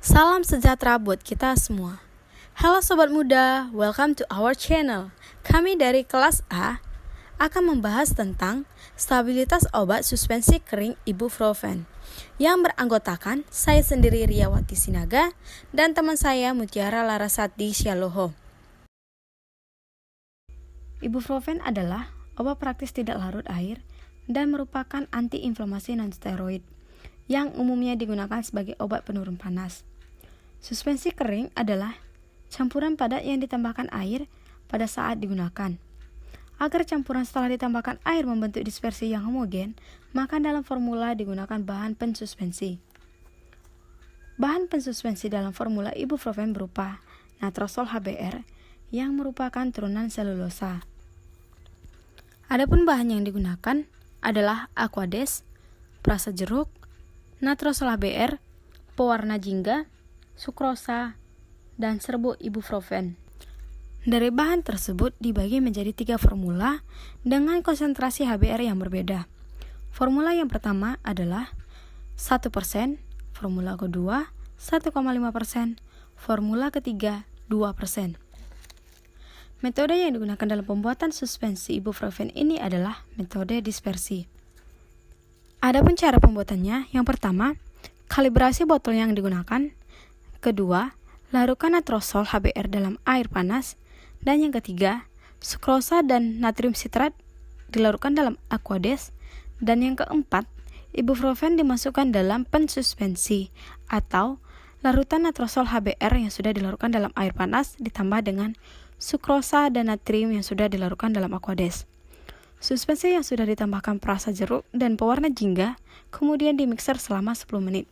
Salam sejahtera buat kita semua. Halo sobat muda, welcome to our channel. Kami dari kelas A akan membahas tentang stabilitas obat suspensi kering ibuprofen yang beranggotakan saya sendiri Riyawati Sinaga dan teman saya Mutiara Larasati Syaloho. Ibuprofen adalah obat praktis tidak larut air dan merupakan antiinflamasi non-steroid yang umumnya digunakan sebagai obat penurun panas. Suspensi kering adalah campuran padat yang ditambahkan air pada saat digunakan. Agar campuran setelah ditambahkan air membentuk dispersi yang homogen, maka dalam formula digunakan bahan pensuspensi. Bahan pensuspensi dalam formula ibuprofen berupa natrosol HBr yang merupakan turunan selulosa. Adapun bahan yang digunakan adalah aquades, perasa jeruk, natrosol HBr, pewarna jingga, sukrosa, dan serbuk ibuprofen. Dari bahan tersebut dibagi menjadi 3 formula dengan konsentrasi HBr yang berbeda. Formula yang pertama adalah 1%, formula kedua 1,5%, formula ketiga 2%. Metode yang digunakan dalam pembuatan suspensi ibuprofen ini adalah metode dispersi. Adapun cara pembuatannya, yang pertama, kalibrasi botol yang digunakan. Kedua, larutkan natrosol HBr dalam air panas. Dan yang ketiga, sukrosa dan natrium sitrat dilarutkan dalam aquades. Dan yang keempat, ibuprofen dimasukkan dalam pensuspensi atau larutan natrosol HBr yang sudah dilarutkan dalam air panas ditambah dengan sukrosa dan natrium yang sudah dilarutkan dalam aquades. Suspensi yang sudah ditambahkan perasa jeruk dan pewarna jingga kemudian dimixer selama 10 menit.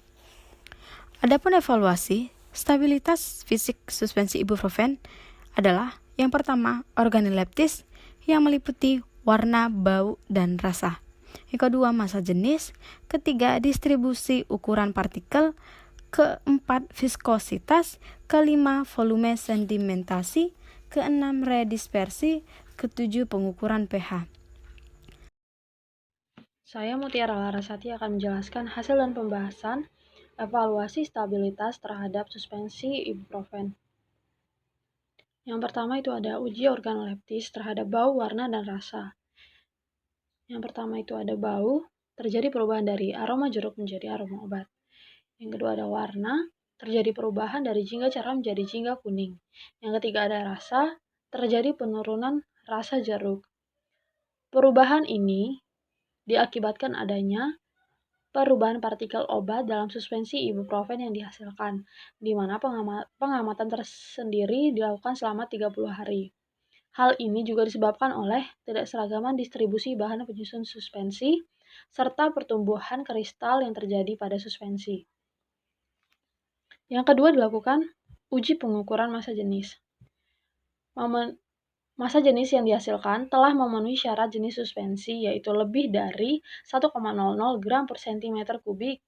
Adapun evaluasi, stabilitas fisik suspensi ibuprofen adalah yang pertama, organoleptis yang meliputi warna, bau, dan rasa. Yang kedua, massa jenis. Ketiga, distribusi ukuran partikel. Keempat, viskositas. Kelima, volume sedimentasi. Keenam, redispersi. Ketujuh, pengukuran pH. Saya Mutiara Larasati akan menjelaskan hasil dan pembahasan evaluasi stabilitas terhadap suspensi ibuprofen. Yang pertama itu ada uji organoleptis terhadap bau, warna, dan rasa. Yang pertama itu ada bau, terjadi perubahan dari aroma jeruk menjadi aroma obat. Yang kedua ada warna, terjadi perubahan dari jingga cerah menjadi jingga kuning. Yang ketiga ada rasa, terjadi penurunan rasa jeruk. Perubahan ini diakibatkan adanya perubahan partikel obat dalam suspensi ibuprofen yang dihasilkan, di mana pengamatan tersendiri dilakukan selama 30 hari. Hal ini juga disebabkan oleh ketidakseragaman distribusi bahan penyusun suspensi, serta pertumbuhan kristal yang terjadi pada suspensi. Yang kedua dilakukan uji pengukuran massa jenis. Massa jenis yang dihasilkan telah memenuhi syarat jenis suspensi, yaitu lebih dari 1,00 gram per cm kubik,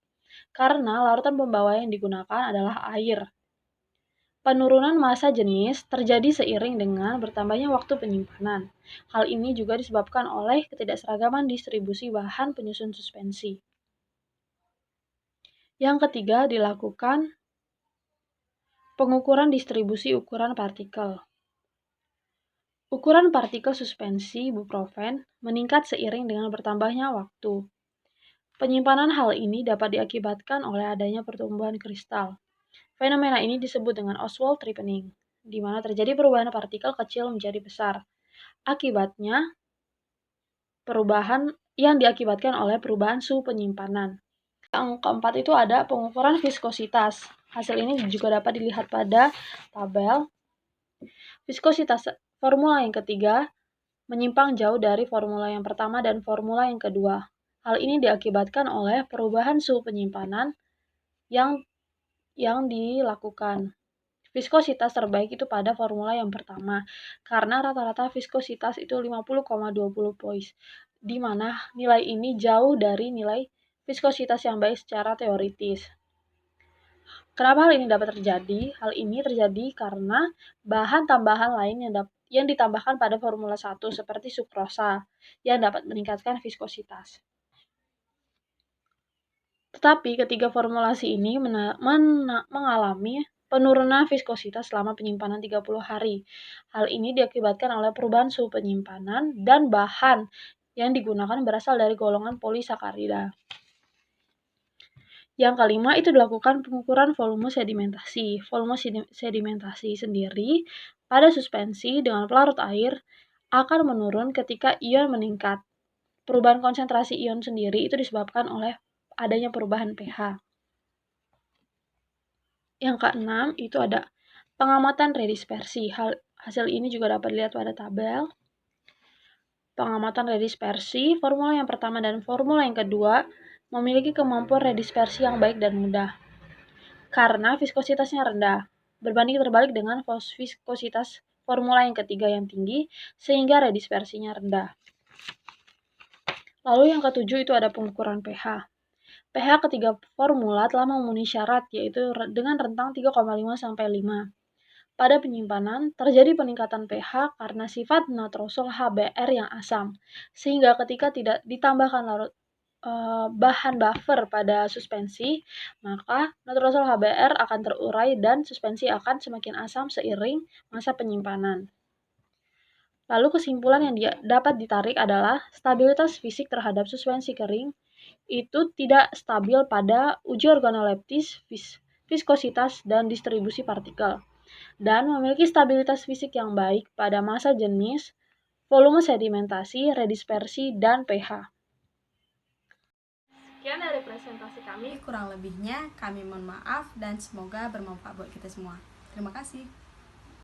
karena larutan pembawa yang digunakan adalah air. Penurunan massa jenis terjadi seiring dengan bertambahnya waktu penyimpanan. Hal ini juga disebabkan oleh ketidakseragaman distribusi bahan penyusun suspensi. Yang ketiga dilakukan pengukuran distribusi ukuran partikel. Ukuran partikel suspensi ibuprofen meningkat seiring dengan bertambahnya waktu. Penyimpanan hal ini dapat diakibatkan oleh adanya pertumbuhan kristal. Fenomena ini disebut dengan Oswald ripening, di mana terjadi perubahan partikel kecil menjadi besar. Akibatnya, perubahan yang diakibatkan oleh perubahan suhu penyimpanan. Yang keempat itu ada pengukuran viskositas. Hasil ini juga dapat dilihat pada tabel. Viskositas formula yang ketiga menyimpang jauh dari formula yang pertama dan formula yang kedua. Hal ini diakibatkan oleh perubahan suhu penyimpanan yang dilakukan. Viskositas terbaik itu pada formula yang pertama, karena rata-rata viskositas itu 50,20 points, di mana nilai ini jauh dari nilai viskositas yang baik secara teoritis. Kenapa hal ini dapat terjadi? Hal ini terjadi karena bahan tambahan lain yang ditambahkan pada formula 1 seperti sukrosa yang dapat meningkatkan viskositas. Tetapi ketiga formulasi ini mengalami penurunan viskositas selama penyimpanan 30 hari. Hal ini diakibatkan oleh perubahan suhu penyimpanan dan bahan yang digunakan berasal dari golongan polisakarida. Yang kelima itu dilakukan pengukuran volume sedimentasi. Volume sedimentasi sendiri pada suspensi dengan pelarut air akan menurun ketika ion meningkat. Perubahan konsentrasi ion sendiri itu disebabkan oleh adanya perubahan pH. Yang keenam itu ada pengamatan redispersi. Hasil ini juga dapat dilihat pada tabel. Pengamatan redispersi, formula yang pertama dan formula yang kedua memiliki kemampuan redispersi yang baik dan mudah karena viskositasnya rendah, berbanding terbalik dengan viskositas formula yang ketiga yang tinggi sehingga redispersinya rendah. Lalu yang ketujuh itu ada pengukuran pH. pH ketiga formula telah memenuhi syarat yaitu dengan rentang 3,5 sampai 5. Pada penyimpanan, terjadi peningkatan pH karena sifat nitrosol HBr yang asam, sehingga ketika tidak ditambahkan bahan buffer pada suspensi, maka nitrosol HBr akan terurai dan suspensi akan semakin asam seiring masa penyimpanan. Lalu kesimpulan yang dapat ditarik adalah stabilitas fisik terhadap suspensi kering itu tidak stabil pada uji organoleptis, viskositas, dan distribusi partikel, dan memiliki stabilitas fisik yang baik pada masa jenis, volume sedimentasi, redispersi, dan pH. Sekian dari presentasi kami. Kurang lebihnya kami mohon maaf dan semoga bermanfaat buat kita semua. Terima kasih.